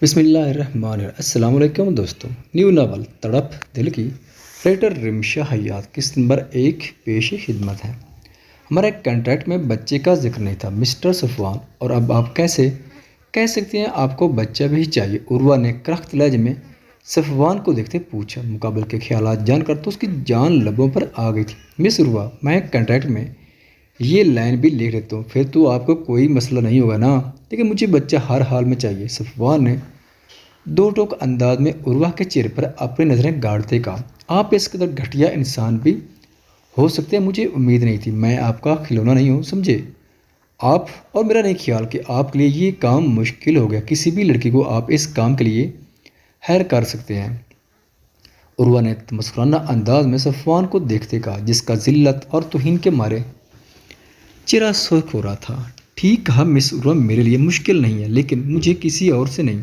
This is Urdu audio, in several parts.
بسم اللہ الرحمن الرحیم۔ السلام علیکم دوستوں، نیو ناول تڑپ دل کی رائٹر رمشا حیات قسط نمبر 1 پیش خدمت ہے۔ ہمارے کنٹریکٹ میں بچے کا ذکر نہیں تھا مسٹر صفوان، اور اب آپ کیسے کہہ سکتے ہیں آپ کو بچہ بھی چاہیے؟ عروہ نے کرخت لہجے میں صفوان کو دیکھتے پوچھا۔ مقابل کے خیالات جان کر تو اس کی جان لبوں پر آ گئی تھی۔ مس عروہ، میں کنٹریکٹ میں یہ لائن بھی لکھ لیتا ہوں، پھر تو آپ کو کوئی مسئلہ نہیں ہوگا نا، لیکن مجھے بچہ ہر حال میں چاہیے۔ صفوان نے دو ٹوک انداز میں عروہ کے چہرے پر اپنی نظریں گاڑتے کہا، آپ اس قدر گھٹیا انسان بھی ہو سکتے ہیں؟ مجھے امید نہیں تھی، میں آپ کا کھلونا نہیں ہوں، سمجھے آپ؟ اور میرا نہیں خیال کہ آپ کے لیے یہ کام مشکل ہو گیا، کسی بھی لڑکی کو آپ اس کام کے لیے ہائر کر سکتے ہیں۔ عروہ نے تمسخرانہ انداز میں صفوان کو دیکھتے کہا، جس کا ذلت اور توہین کے مارے چہرہ سرخ ہو رہا تھا۔ ٹھیک کہا مس عروہ، میرے لیے مشکل نہیں ہے، لیکن مجھے کسی اور سے نہیں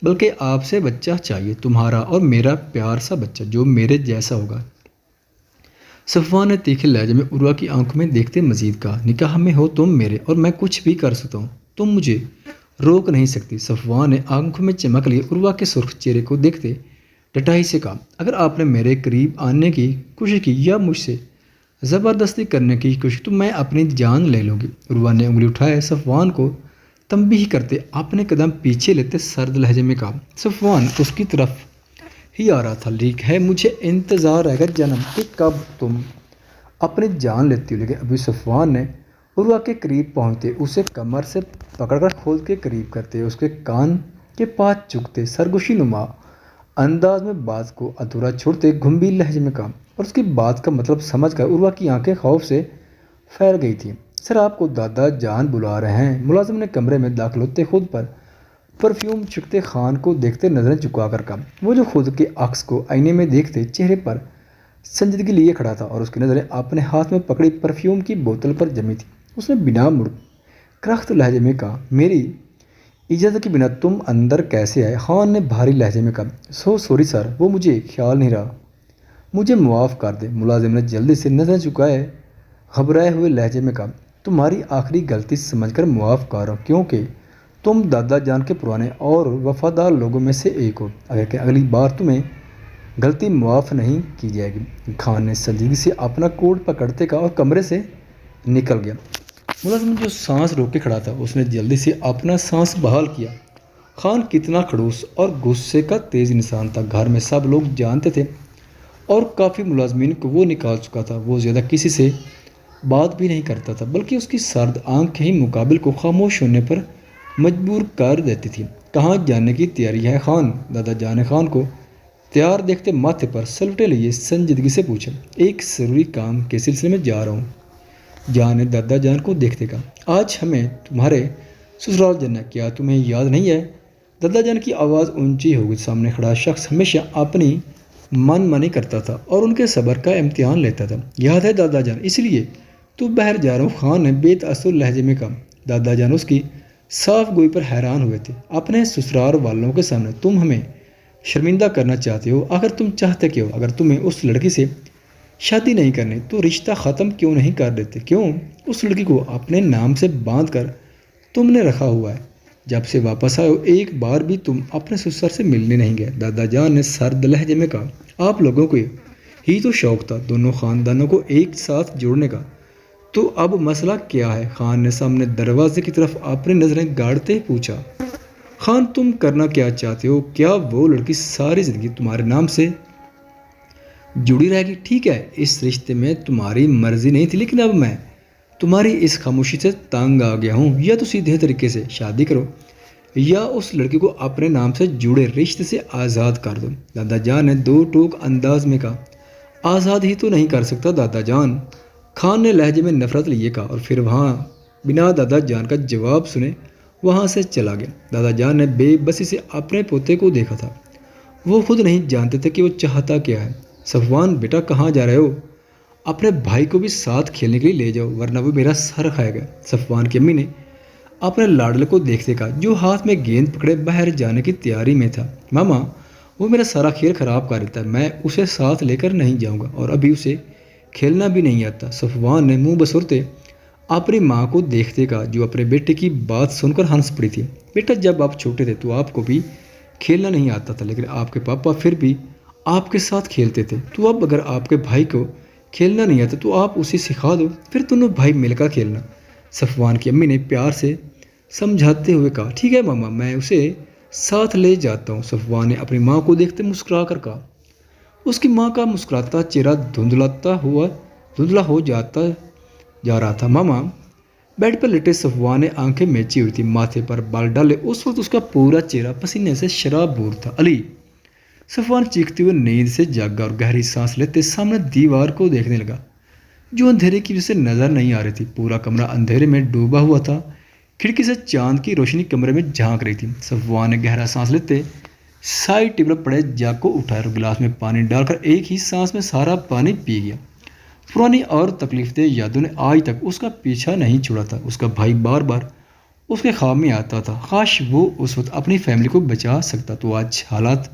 بلکہ آپ سے بچہ چاہیے، تمہارا اور میرا پیار سا بچہ جو میرے جیسا ہوگا۔ صفوان نے تیکھے لہجے میں عروہ کی آنکھوں میں دیکھتے مزید کہا، نکاح میں ہو تم میرے اور میں کچھ بھی کر سکتا ہوں، تم مجھے روک نہیں سکتی۔ صفوان نے آنکھوں میں چمک لیے عروہ کے سرخ چہرے کو دیکھتے ڈٹائی سے کہا، اگر آپ نے میرے قریب آنے کی کوشش کی یا مجھ سے زبردستی کرنے کی کوشش تو میں اپنی جان لے لوں گی۔ عروہ نے انگلی اٹھائے صفوان کو تنبیہ کرتے اپنے قدم پیچھے لیتے سرد لہجے میں کہا۔ صفوان اس کی طرف ہی آ رہا تھا، ٹھیک ہے مجھے انتظار رہے گا جنم کہ کب تم اپنی جان لیتی ہو، لیکن ابھی صفوان نے عروہ کے قریب پہنچتے اسے کمر سے پکڑ کر کھول کے قریب کرتے اس کے کان کے پاس جھکتے سرگوشی نما انداز میں بات کو ادھورا چھوڑتے گھمبیل لہجے میں کہا، اور اس کی بات کا مطلب سمجھ کر عروہ کی آنکھیں خوف سے پھیل گئی تھیں۔ سر آپ کو دادا جان بلا رہے ہیں۔ ملازم نے کمرے میں داخل ہوتے خود پر پرفیوم چھڑکتے خان کو دیکھتے نظریں جھکا کر کہا، وہ جو خود کے عکس کو آئینے میں دیکھتے چہرے پر سنجیدگی لیے کھڑا تھا اور اس کی نظریں اپنے ہاتھ میں پکڑی پرفیوم کی بوتل پر جمی تھی۔ اس نے بنا مڑ کرخت لہجے میں کہا، میری اجازت کے بنا تم اندر کیسے آئے؟ خان نے بھاری لہجے میں کہا، سوری سر، وہ مجھے خیال نہیں رہا، مجھے معاف کر دیں۔ ملازم نے جلدی سے نظریں جھکائے گھبرائے ہوئے لہجے میں کہا، تمہاری آخری غلطی سمجھ کر معاف کر رہا ہوں، کیونکہ تم دادا جان کے پرانے اور وفادار لوگوں میں سے ایک ہو، اگر کہ اگلی بار تمہیں غلطی معاف نہیں کی جائے گی۔ خان نے سنجیدگی سے اپنا کوٹ پکڑتے کہا اور کمرے سے نکل گیا۔ ملازم جو سانس روک کے کھڑا تھا اس نے جلدی سے اپنا سانس بحال کیا۔ خان کتنا خڑوس اور غصے کا تیز انسان تھا، گھر میں سب لوگ جانتے تھے اور کافی ملازمین کو وہ نکال چکا تھا۔ وہ زیادہ کسی سے بات بھی نہیں کرتا تھا، بلکہ اس کی سرد آنکھ ہی مقابل کو خاموش ہونے پر مجبور کر دیتی تھی۔ کہاں جانے کی تیاری ہے خان؟ دادا جان نے خان کو تیار دیکھتے ماتھے پر سلوٹے لیے سنجیدگی سے پوچھا، ایک ضروری کام کے سلسلے میں جا رہا ہوں۔ جان نے دادا جان کو دیکھتے کہا، آج ہمیں تمہارے سسرال جانا ہے، کیا تمہیں یاد نہیں ہے؟ دادا جان کی آواز اونچی ہو گئی۔ سامنے کھڑا شخص ہمیشہ اپنی من مانی کرتا تھا اور ان کے صبر کا امتحان لیتا تھا۔ یاد ہے دادا جان، اس لیے تو باہر جا رہا ہوں، خان نے بے تاثر لہجے میں کہا۔ دادا جان اس کی صاف گوئی پر حیران ہوئے تھے۔ اپنے سسرال والوں کے سامنے تم ہمیں شرمندہ کرنا چاہتے ہو؟ آخر تم چاہتے کیا ہو؟ اگر تمہیں اس لڑکی سے شادی نہیں کرنی تو رشتہ ختم کیوں نہیں کر دیتے؟ کیوں اس لڑکی کو اپنے نام سے باندھ کر تم نے رکھا ہوا ہے؟ جب سے واپس آئے ہو ایک بار بھی تم اپنے سسر سے ملنے نہیں گئے۔ دادا جان نے سرد لہجے میں کہا، آپ لوگوں کو ہی تو شوق تھا دونوں خاندانوں کو ایک ساتھ جوڑنے کا، تو اب مسئلہ کیا ہے؟ خان نے سامنے دروازے کی طرف اپنی نظریں گاڑتے پوچھا۔ خان، تم کرنا کیا چاہتے ہو؟ کیا وہ لڑکی ساری زندگی تمہارے نام سے جڑی رہے گی؟ ٹھیک ہے، اس رشتے میں تمہاری مرضی نہیں تھی، لیکن اب میں تمہاری اس خاموشی سے تنگ آ گیا ہوں۔ یا تو سیدھے طریقے سے شادی کرو یا اس لڑکی کو اپنے نام سے جڑے رشتے سے آزاد کر دو۔ دادا جان نے دو ٹوک انداز میں کہا، آزاد ہی تو نہیں کر سکتا دادا جان۔ خان نے لہجے میں نفرت لیے کہا اور پھر وہاں بنا دادا جان کا جواب سنے وہاں سے چلا گیا۔ دادا جان نے بے بسی سے اپنے پوتے کو دیکھا تھا، وہ خود نہیں جانتے تھے کہ وہ چاہتا کیا ہے۔ صفوان بیٹا، کہاں جا رہے ہو؟ اپنے بھائی کو بھی ساتھ کھیلنے کے لیے لے جاؤ ورنہ وہ میرا سر کھائے گا۔ صفوان کی امی نے اپنے لاڈلے کو دیکھتے کہا، جو ہاتھ میں گیند پکڑے باہر جانے کی تیاری میں تھا، ماما وہ میرا سارا کھیل خراب کر دیتا ہے، میں اسے ساتھ لے کر نہیں جاؤں گا، اور ابھی اسے کھیلنا بھی نہیں آتا۔ صفوان نے منہ بسرتے اپنی ماں کو دیکھتے کہا، جو اپنے بیٹے کی بات سن کر ہنس پڑی تھی۔ بیٹا جب آپ چھوٹے تھے تو آپ کو بھی کھیلنا نہیں آتا تھا، لیکن آپ کے پاپا پھر بھی آپ کے ساتھ کھیلتے تھے، تو اب اگر آپ کے بھائی کو کھیلنا نہیں آتا تو آپ اسے سکھا دو، پھر دونوں بھائی مل کر کھیلنا۔ صفوان کی امی نے پیار سے سمجھاتے ہوئے کہا، ٹھیک ہے ماما، میں اسے ساتھ لے جاتا ہوں۔ صفوان نے اپنی ماں کو دیکھتے مسکرا کر کہا۔ اس کی ماں کا مسکراتا چہرہ دھندلا ہو جاتا جا رہا تھا۔ ماما بیڈ پر لیٹے صفوان نے آنکھیں میچی ہوئی تھی، ماتھے پر بال ڈالے، اس وقت اس کا پورا چہرہ پسینے سے شرابور تھا۔ علی! صفوان چیختے ہوئے نیند سے جاگا اور گہری سانس لیتے سامنے دیوار کو دیکھنے لگا جو اندھیرے کی وجہ سے نظر نہیں آ رہی تھی۔ پورا کمرہ اندھیرے میں ڈوبا ہوا تھا، کھڑکی سے چاند کی روشنی کمرے میں جھانک رہی تھی۔ صفوان نے گہرا سانس لیتے سائڈ ٹیبل پر پڑے جگ کو اٹھایا اور گلاس میں پانی ڈال کر ایک ہی سانس میں سارا پانی پی گیا۔ پرانی اور تکلیف دہ یادوں نے آج تک اس کا پیچھا نہیں چھوڑا تھا۔ اس کا بھائی بار بار اس کے خواب میں آتا تھا، کاش وہ اس وقت اپنی فیملی کو بچا سکتا تو آج حالات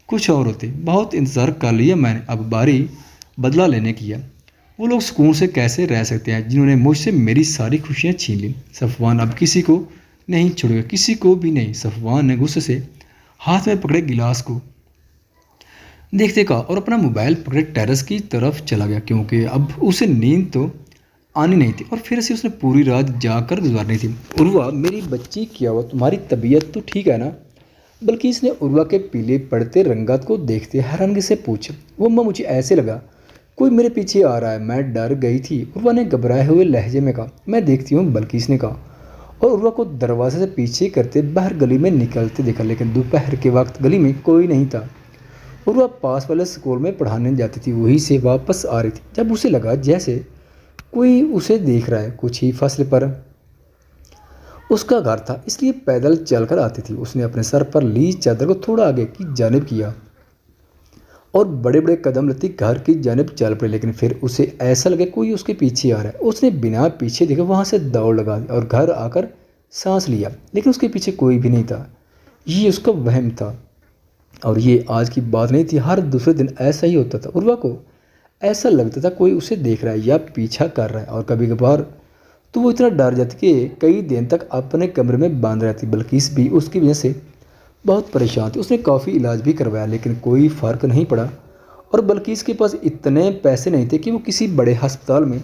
کچھ اور ہوتے۔ بہت انتظار کر لیا میں نے، اب باری بدلہ لینے کی ہے۔ وہ لوگ سکون سے کیسے رہ سکتے ہیں جنہوں نے مجھ سے میری ساری خوشیاں چھین لیں۔ صفوان اب کسی کو نہیں چھوڑے گا، کسی کو بھی نہیں۔ صفوان نے غصے سے ہاتھ میں پکڑے گلاس کو دیکھتے کہا اور اپنا موبائل پکڑے ٹیرس کی طرف چلا گیا، کیونکہ اب اسے نیند تو آنی نہیں تھی اور پھر سے اس نے پوری رات جاگ کر گزارنی تھی۔ عروہ میری بچی، کیا ہوا؟ تمہاری طبیعت تو ٹھیک ہے نا؟ بلقیس نے عروہ کے پیلے پڑتے رنگات کو دیکھتے حیرانگی سے پوچھا۔ وہ اماں مجھے ایسے لگا کوئی میرے پیچھے آ رہا ہے، میں ڈر گئی تھی، عروہ نے گھبرائے ہوئے لہجے میں کہا۔ میں دیکھتی ہوں، بلقیس نے کہا اور عروہ کو دروازے سے پیچھے کرتے باہر گلی میں نکلتے دیکھا، لیکن دوپہر کے وقت گلی میں کوئی نہیں تھا۔ عروہ پاس والے اسکول میں پڑھانے جاتی تھی، وہیں سے واپس آ رہی تھی جب اسے لگا جیسے کوئی اسے دیکھ رہا ہے۔ کچھ ہی فاصلے پر اس کا گھر تھا، اس لیے پیدل چل کر آتی تھی۔ اس نے اپنے سر پر لی چادر کو تھوڑا آگے کی جانب کیا اور بڑے بڑے قدم لیتی گھر کی جانب چل پڑی، لیکن پھر اسے ایسا لگا کوئی اس کے پیچھے آ رہا ہے۔ اس نے بنا پیچھے دیکھے وہاں سے دوڑ لگا دی اور گھر آ کر سانس لیا، لیکن اس کے پیچھے کوئی بھی نہیں تھا۔ یہ اس کا وہم تھا اور یہ آج کی بات نہیں تھی، ہر دوسرے دن ایسا ہی ہوتا تھا۔ عروہ کو ایسا لگتا تھا کوئی اسے دیکھ رہا ہے یا پیچھا کر رہا ہے، اور کبھی کبھار تو وہ اتنا ڈر جاتی کہ کئی دن تک اپنے کمرے میں بند رہتی۔ بلقیس بھی اس کی وجہ سے بہت پریشان تھی، اس نے کافی علاج بھی کروایا لیکن کوئی فرق نہیں پڑا، اور بلقیس کے پاس اتنے پیسے نہیں تھے کہ وہ کسی بڑے ہسپتال میں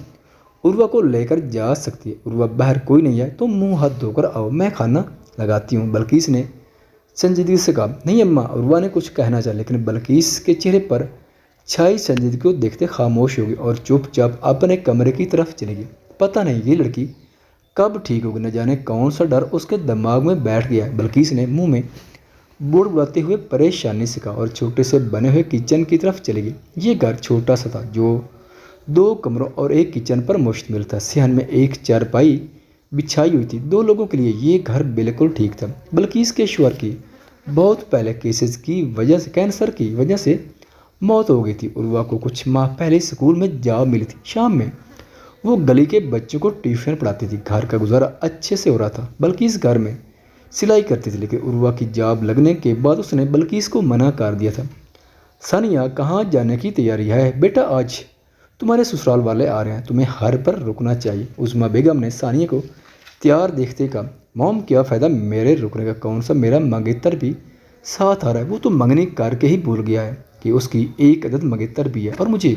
عروہ کو لے کر جا سکتی ہے۔ عروہ باہر کوئی نہیں ہے تو منہ ہاتھ دھو کر آؤ، میں کھانا لگاتی ہوں، بلقیس نے سنجیدگی سے کہا۔ نہیں اماں، عروہ نے کچھ کہنا چاہا لیکن بلقیس کے چہرے پر چھائی سنجیدگی کو دیکھتے خاموش ہو گئی اور چپ چاپ اپنے کمرے کی طرف چلی گئی۔ پتہ نہیں یہ لڑکی کب ٹھیک ہوگی، نہ جانے کون سا ڈر اس کے دماغ میں بیٹھ گیا ہے۔ بلقیس نے منہ میں بوڑ بڑاتے ہوئے پریشانی سے کہا اور چھوٹے سے بنے ہوئے کچن کی طرف چلی گئی۔ یہ گھر چھوٹا سا تھا جو 2 کمروں اور ایک کچن پر مشتمل تھا۔ صحن میں ایک چارپائی بچھائی ہوئی تھی، 2 لوگوں کے لیے یہ گھر بالکل ٹھیک تھا۔ بلقیس کے شوہر کی بہت پہلے کیسز کی وجہ سے، کینسر کی وجہ سے موت ہو گئی تھی۔ عروہ کو کچھ ماہ پہلے اسکول میں جاب ملی تھی، شام میں وہ گلی کے بچوں کو ٹیوشن پڑھاتی تھی، گھر کا گزارا اچھے سے ہو رہا تھا۔ بلقیس گھر میں سلائی کرتی تھی لیکن عروہ کی جاب لگنے کے بعد اس نے بلقیس کو منع کر دیا تھا۔ ثانیہ کہاں جانے کی تیاری ہے بیٹا؟ آج تمہارے سسرال والے آ رہے ہیں، تمہیں ہر پر رکنا چاہیے۔ عظمیٰ بیگم نے ثانیہ کو تیار دیکھتے کہا۔ موم کیا فائدہ میرے رکنے کا، کون سا میرا منگیتر بھی ساتھ آ رہا ہے، وہ تو منگنی کر کے ہی بھول گیا ہے کہ اس کی ایک عدد منگیتر بھی ہے، اور مجھے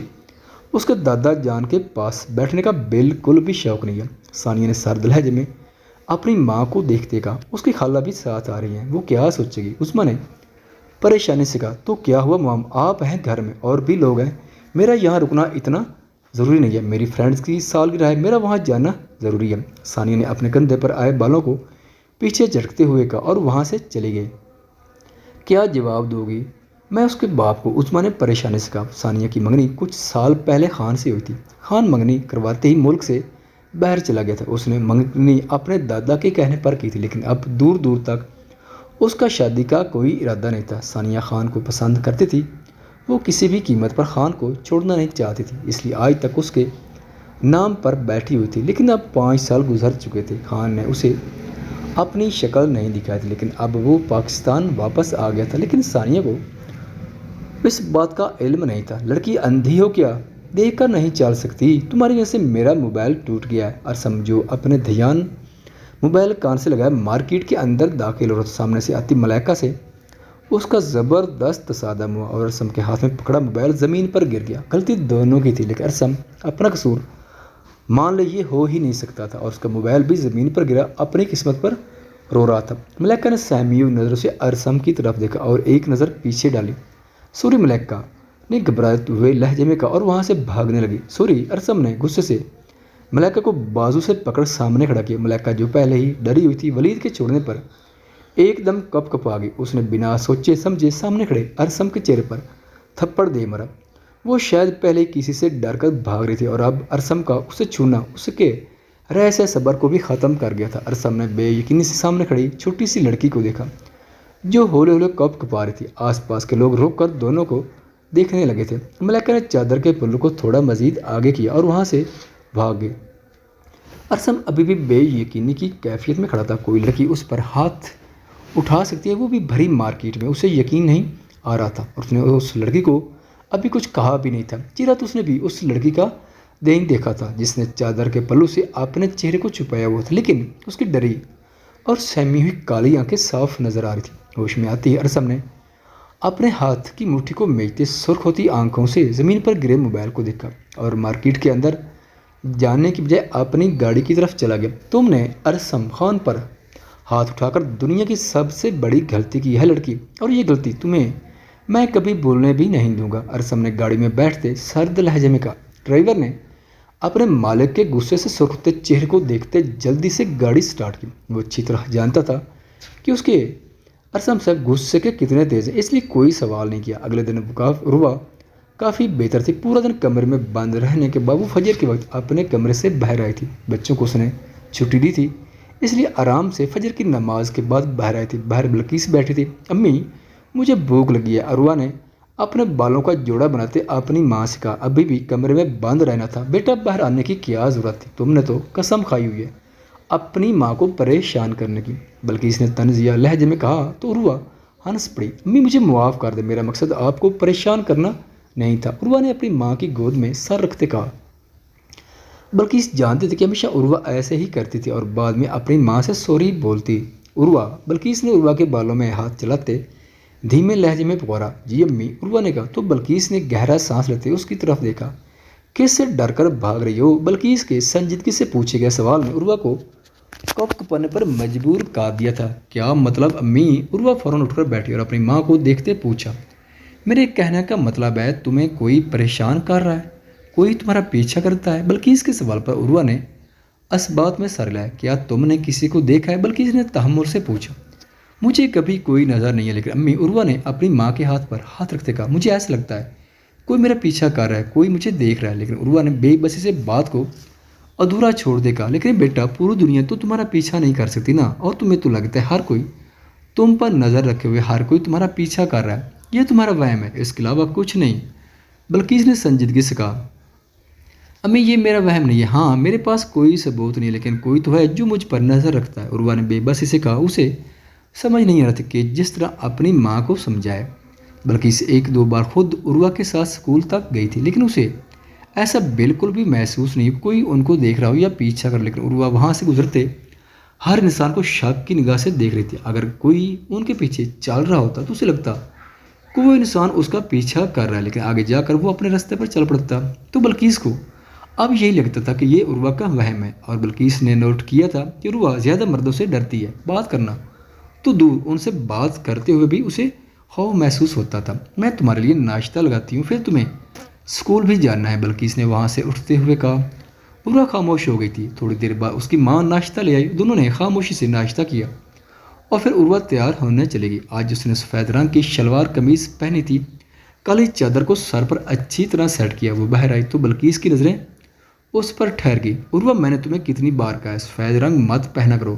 اس کے دادا جان کے پاس بیٹھنے کا بالکل بھی شوق نہیں ہے۔ ثانیہ نے سرد لہجے میں اپنی ماں کو دیکھتے کہا۔ اس کی خالہ بھی ساتھ آ رہی ہیں، وہ کیا سوچے گی؟ عظمیٰ نے پریشانی سے کہا۔ تو کیا ہوا مام، آپ ہیں گھر میں اور بھی لوگ ہیں، میرا یہاں رکنا اتنا ضروری نہیں ہے، میری فرینڈس کی سالگرہ ہے، میرا وہاں جانا ضروری ہے۔ ثانیہ نے اپنے کندھے پر آئے بالوں کو پیچھے جھٹکتے ہوئے کہا اور وہاں سے چلی گئی۔ کیا جواب دو گی میں اس کے باپ کو؟ عظمیٰ نے پریشانی سے کہا۔ ثانیہ کی منگنی کچھ سال پہلے خان سے ہوئی تھی، خان منگنی کرواتے ہی ملک سے باہر چلا گیا تھا۔ اس نے منگنی اپنے دادا کے کہنے پر کی تھی لیکن اب دور دور تک اس کا شادی کا کوئی ارادہ نہیں تھا۔ ثانیہ خان کو پسند کرتی تھی، وہ کسی بھی قیمت پر خان کو چھوڑنا نہیں چاہتی تھی، اس لیے آج تک اس کے نام پر بیٹھی ہوئی تھی، لیکن اب 5 سال گزر چکے تھے۔ خان نے اسے اپنی شکل نہیں دکھائی تھی لیکن اب وہ پاکستان واپس آ گیا تھا، لیکن ثانیہ کو اس بات کا علم نہیں تھا۔ لڑکی اندھی ہو کیا، دیکھ کر نہیں چل سکتی؟ تمہاری وجہ سے میرا موبائل ٹوٹ گیا ہے، اور سمجھو اپنے دھیان موبائل کان سے لگایا مارکیٹ کے اندر داخل ہو رہا تھا۔ سامنے سے آتی ملائکہ سے اس کا زبردست تصادم ہوا اور ارسم کے ہاتھ میں پکڑا موبائل زمین پر گر گیا۔ غلطی دونوں کی تھی، لیکن ارسم اپنا قصور مان لے یہ ہو ہی نہیں سکتا تھا، اور اس کا موبائل بھی زمین پر گرا، اپنی قسمت پر رو رہا تھا۔ ملائکہ نے سہمی ہوئی نظروں سے ارسم کی طرف دیکھا اور ایک نظر پیچھے ڈالی۔ سوری، ملائکہ نے گھبراتے ہوئے لہجے میں کہا اور وہاں سے بھاگنے لگی۔ سوری، ارسم نے غصے سے ملائکہ کو بازو سے پکڑ سامنے کھڑا کیا۔ ملائکہ جو پہلے ہی ڈری ہوئی تھی ولید کے چھوڑنے پر ایک دم کپ کپا گئی۔ اس نے بنا سوچے سمجھے سامنے کھڑے ارسم کے چہرے پر تھپڑ دے مارا۔ وہ شاید پہلے کسی سے ڈر کر بھاگ رہی تھی اور اب ارسم کا اسے چھونا اس کے رہس صبر کو بھی ختم کر گیا تھا۔ ارسم نے بے یقینی سے سامنے کھڑی چھوٹی سی لڑکی کو دیکھا جو ہولے ہولے کپ کپا رہی تھی۔ آس پاس کے لوگ رک کر دونوں کو دیکھنے لگے تھے۔ ملائکہ نے چادر کے پلو کو تھوڑا مزید آگے کیا اور وہاں سے بھاگ گئی۔ ارسم ابھی بھی بے یقینی کی کیفیت میں کھڑا تھا۔ کوئی لڑکی اس پر ہاتھ اٹھا سکتی ہے، وہ بھی بھری مارکیٹ میں؟ اسے یقین نہیں آ رہا تھا اور اس نے اس لڑکی کو ابھی کچھ کہا بھی نہیں تھا۔ چہرہ تو اس نے بھی اس لڑکی کا دین دیکھا تھا جس نے چادر کے پلو سے اپنے چہرے کو چھپایا ہوا تھا، لیکن اس کی ڈری اور سہمی ہوئی کالی آنکھیں صاف نظر آ رہی تھیں۔ ہوش میں آتی ارسم نے اپنے ہاتھ کی مٹھی کو میچتے سرخ ہوتی آنکھوں سے زمین پر گرے موبائل کو دیکھا اور مارکیٹ کے اندر جانے کی بجائے اپنی گاڑی کی طرف چلا گیا۔ تم نے ارسم خان پر ہاتھ اٹھا کر دنیا کی سب سے بڑی غلطی کی ہے لڑکی، اور یہ غلطی تمہیں میں کبھی بھولنے بھی نہیں دوں گا۔ ارسم نے گاڑی میں بیٹھتے سرد لہجے میں کہا۔ ڈرائیور نے اپنے مالک کے غصے سے سرخ ہوتے چہرے کو دیکھتے جلدی سے گاڑی سٹارٹ کی۔ وہ اچھی طرح جانتا تھا کہ اس کے ارسم سے غصے کے کتنے تیز ہیں، اس لیے کوئی سوال نہیں کیا۔ اگلے دن عروہ کافی بہتر تھی۔ پورا دن کمرے میں بند رہنے کے بعد وہ فجر کے وقت اپنے کمرے سے باہر آئی تھی۔ بچوں کو اس نے چھٹی دی تھی، اس لیے آرام سے فجر کی نماز کے بعد باہر آئی تھی۔ باہر بلقیس بیٹھی تھی۔ امی، مجھے بھوک لگی ہے، عروہ نے اپنے بالوں کا جوڑا بناتے اپنی ماں سے کہا۔ ابھی بھی کمرے میں بند رہنا تھا بیٹا، باہر آنے کی کیا ضرورت تھی؟ تم نے تو قسم کھائی ہوئی ہے اپنی ماں کو پریشان کرنے کی، بلقیس نے طنزیہ لہجے میں کہا تو عروہ ہنس پڑی۔ امی مجھے معاف کر دے، میرا مقصد آپ کو پریشان کرنا نہیں تھا، عروہ نے اپنی ماں کی گود میں سر رکھتے کہا۔ بلقیس جانتی تھی کہ ہمیشہ عروہ ایسے ہی کرتی تھی اور بعد میں اپنی ماں سے سوری بولتی۔ عروہ، بلقیس نے عروہ کے بالوں میں ہاتھ چلاتے دھیمے لہجے میں پکارا۔ جی امی، عروہ نے کہا تو بلقیس نے گہرا سانس لیتے اس کی طرف دیکھا۔ کس سے ڈر کر بھاگ رہی ہو؟ بلقیس کے سنجیدگی سے پوچھے گئے سوال نے عروہ کو کپ کپانے پر مجبور کر دیا تھا۔ کیا مطلب امی؟ عروہ فوراً اٹھ کر بیٹھی اور اپنی ماں کو دیکھتے پوچھا۔ میرے کہنے کا مطلب ہے تمہیں کوئی پریشان کر رہا ہے، کوئی تمہارا پیچھا کرتا ہے؟ بلقیس کے سوال پر عروہ نے اسبات میں سر ہلایا۔ کیا تم نے کسی کو دیکھا ہے؟ بلقیس نے تحمل سے پوچھا۔ مجھے کبھی کوئی نظر نہیں ہے، لیکن امی، عروہ نے اپنی ماں کے ہاتھ پر ہاتھ رکھتے کہا، مجھے ایسا لگتا ہے کوئی میرا پیچھا کر رہا ہے، کوئی مجھے دیکھ رہا ہے۔ لیکن عروہ نے بے بسی سے بات کو ادھورا چھوڑ دے کہا، لیکن بیٹا پوری دنیا تو تمہارا پیچھا نہیں کر سکتی نا، اور تمہیں تو لگتا ہے ہر کوئی تم پر نظر رکھے ہوئے ہر کوئی تمہارا پیچھا کر رہا ہے، یہ تمہارا وہم ہے، اس کے علاوہ کچھ نہیں۔ بلقیس نے سنجیدگی سے کہا، امی یہ میرا وہم نہیں ہے، ہاں میرے پاس کوئی ثبوت نہیں، لیکن کوئی تو ہے جو مجھ پر نظر رکھتا ہے۔ عروہ نے بے بسی سے کہا۔ اسے سمجھ نہیں آ رہا تھا کہ جس طرح اپنی ماں کو سمجھائے۔ بلقیس ایک دو بار خود عروہ کے ساتھ اسکول تک گئی تھی، لیکن اسے ایسا بالکل بھی محسوس نہیں کوئی ان کو دیکھ رہا ہو یا پیچھا کر، لیکن عروہ وہاں سے گزرتے ہر انسان کو شک کی نگاہ سے دیکھ رہی تھی۔ اگر کوئی ان کے پیچھے چل رہا ہوتا تو اسے لگتا کوئی انسان اس کا پیچھا کر رہا ہے، لیکن آگے جا کر وہ اپنے راستے پر چل پڑتا۔ تو بلقیس کو اب یہی لگتا تھا کہ یہ عروہ کا وہم ہے، اور بلقیس نے نوٹ کیا تھا کہ عروہ زیادہ مردوں سے ڈرتی ہے، بات کرنا تو دور، ان سے بات کرتے ہوئے بھی اسے خوف محسوس ہوتا تھا۔ میں تمہارے لیے ناشتہ لگاتی ہوں، پھر تمہیں اسکول بھی جانا ہے، بلقیس نے وہاں سے اٹھتے ہوئے کہا۔ عروہ خاموش ہو گئی تھی۔ تھوڑی دیر بعد اس کی ماں ناشتہ لے آئی، دونوں نے خاموشی سے ناشتہ کیا اور پھر عروہ تیار ہونے چلے گی۔ آج اس نے سفید رنگ کی شلوار قمیض پہنی تھی، کالی چادر کو سر پر اچھی طرح سیٹ کیا۔ وہ باہر آئی تو بلقیس کی نظریں اس پر ٹھہر گئی۔ عروہ میں نے تمہیں کتنی بار کہا ہے سفید رنگ مت پہنا کرو؟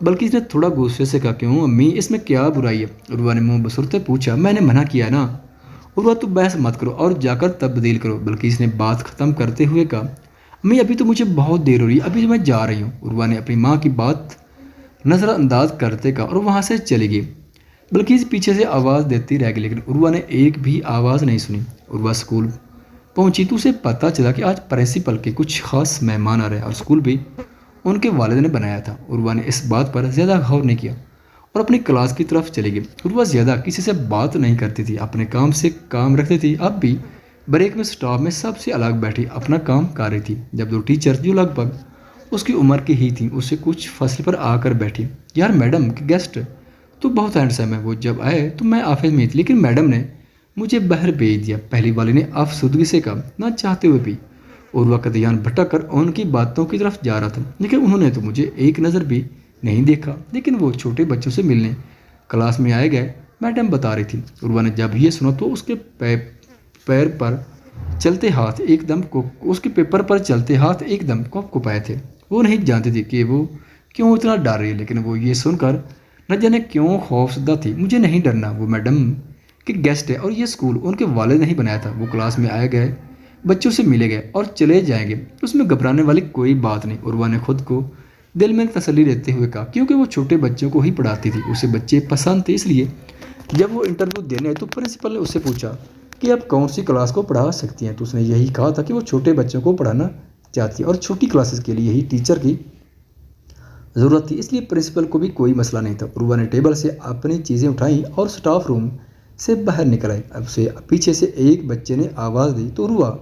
بلقیس نے تھوڑا غصے سے کہا۔ کیوں امی، اس میں کیا برائی ہے؟ عروہ نے منہ بسرتے پوچھا۔ میں نے منع کیا نا؟ عروہ تو بحث مت کرو اور جا کر تبدیل کرو، بلقیس نے بات ختم کرتے ہوئے کہا۔ امی ابھی تو مجھے بہت دیر ہو رہی ہے، ابھی تو میں جا رہی ہوں، عروہ نے اپنی ماں کی بات نظر انداز کرتے کہا اور وہاں سے چلی گئی۔ بلقیس پیچھے سے آواز دیتی رہ گئی، لیکن عروہ نے ایک بھی آواز نہیں سنی۔ عروہ اسکول پہنچی تو اسے پتہ چلا کہ آج پرنسپل کے کچھ خاص مہمان آ رہے ہیں اور اسکول بھی ان کے والد نے بنایا تھا۔ عروہ نے اس بات پر زیادہ غور نہیں کیا اور اپنی کلاس کی طرف چلی گئی۔ عروہ زیادہ کسی سے بات نہیں کرتی تھی، اپنے کام سے کام رکھتی تھی۔ اب بھی بریک میں سٹاف میں سب سے الگ بیٹھی اپنا کام کر رہی تھی، جب دو ٹیچر جو لگ بھگ اس کی عمر کی ہی تھیں اس سے کچھ فاصلے پر آ کر بیٹھی۔ یار میڈم کے گیسٹ تو بہت ہینڈسم ہے، وہ جب آئے تو میں آفس میں تھی لیکن میڈم نے مجھے باہر بھیج دیا، پہلی والی نے افسردگی سے کہا، نہ چاہتے ہوئے بھی۔ عروہ کا دھیان بھٹک کر ان کی باتوں کی طرف جا رہا تھا، لیکن انہوں نے تو مجھے ایک نظر بھی نہیں دیکھا۔ لیکن وہ چھوٹے بچوں سے ملنے کلاس میں آئے گئے، میڈم بتا رہی تھی۔ عروہ نے جب یہ سنا تو اس کے پیپر پر چلتے ہاتھ ایک دم کپائے تھے۔ وہ نہیں جانتی تھی کہ وہ کیوں اتنا ڈر رہی ہے، لیکن وہ یہ سن کر نہ جانے کیوں خوفزدہ تھی۔ مجھے نہیں ڈرنا، وہ میڈم کے گیسٹ ہے اور یہ اسکول ان کے والد نہیں بنایا تھا۔ وہ کلاس میں آئے گئے بچوں سے ملے گئے اور چلے جائیں گے، اس میں گھبرانے والی کوئی بات نہیں۔ عروہ نے خود کو دل میں تسلی دیتے ہوئے کہا، کیونکہ وہ چھوٹے بچوں کو ہی پڑھاتی تھی، اسے بچے پسند تھے، اس لیے جب وہ انٹرویو دینے آئی تو پرنسپل نے اس سے پوچھا کہ آپ کون سی کلاس کو پڑھا سکتی ہیں، تو اس نے یہی کہا تھا کہ وہ چھوٹے بچوں کو پڑھانا چاہتی ہے اور چھوٹی کلاسز کے لیے یہی ٹیچر کی ضرورت تھی، اس لیے پرنسپل کو بھی کوئی مسئلہ نہیں تھا۔ عروہ نے ٹیبل سے اپنی چیزیں اٹھائیں اور سٹاف روم سے باہر نکل آئی۔ اب سے پیچھے سے ایک بچے نے آواز دی تو عروہ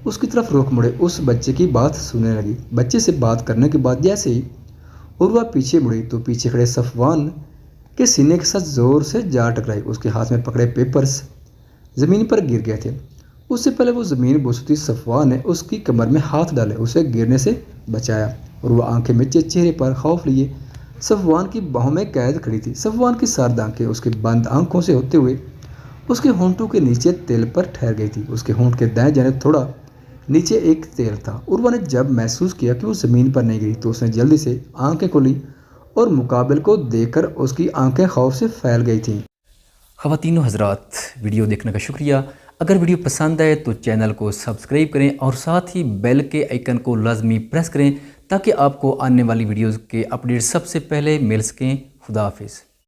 اس کی طرف رخ مڑے، اس بچے کی بات سننے لگی۔ بچے سے بات کرنے کے بعد جیسے ہی عروہ پیچھے مڑی تو پیچھے کھڑے صفوان کے سینے کے ساتھ زور سے جا ٹکرائی، اس کے ہاتھ میں پکڑے پیپرز زمین پر گر گئے تھے۔ اس سے پہلے وہ زمین بوستی صفوان نے اس کی کمر میں ہاتھ ڈالے، اسے گرنے سے بچایا۔ عروہ آنکھیں مچے چہرے پر خوف لیے صفوان کی باہوں میں قید کھڑی تھی۔ صفوان کی سرد آنکھیں اس کے بند آنکھوں سے ہوتے ہوئے اس کے ہونٹوں کے نیچے تیل پر ٹھہر گئی تھی، اس کے ہونٹ کے دائیں جانب تھوڑا نیچے ایک تیل تھا۔ عروہ نے جب محسوس کیا کہ وہ زمین پر نہیں گری تو اس نے جلدی سے آنکھیں کھولی اور مقابل کو دیکھ کر اس کی آنکھیں خوف سے پھیل گئی تھیں۔ خواتین و حضرات، ویڈیو دیکھنے کا شکریہ۔ اگر ویڈیو پسند آئے تو چینل کو سبسکرائب کریں اور ساتھ ہی بیل کے آئیکن کو لازمی پریس کریں تاکہ آپ کو آنے والی ویڈیوز کے اپڈیٹ سب سے پہلے مل سکیں۔ خدا حافظ۔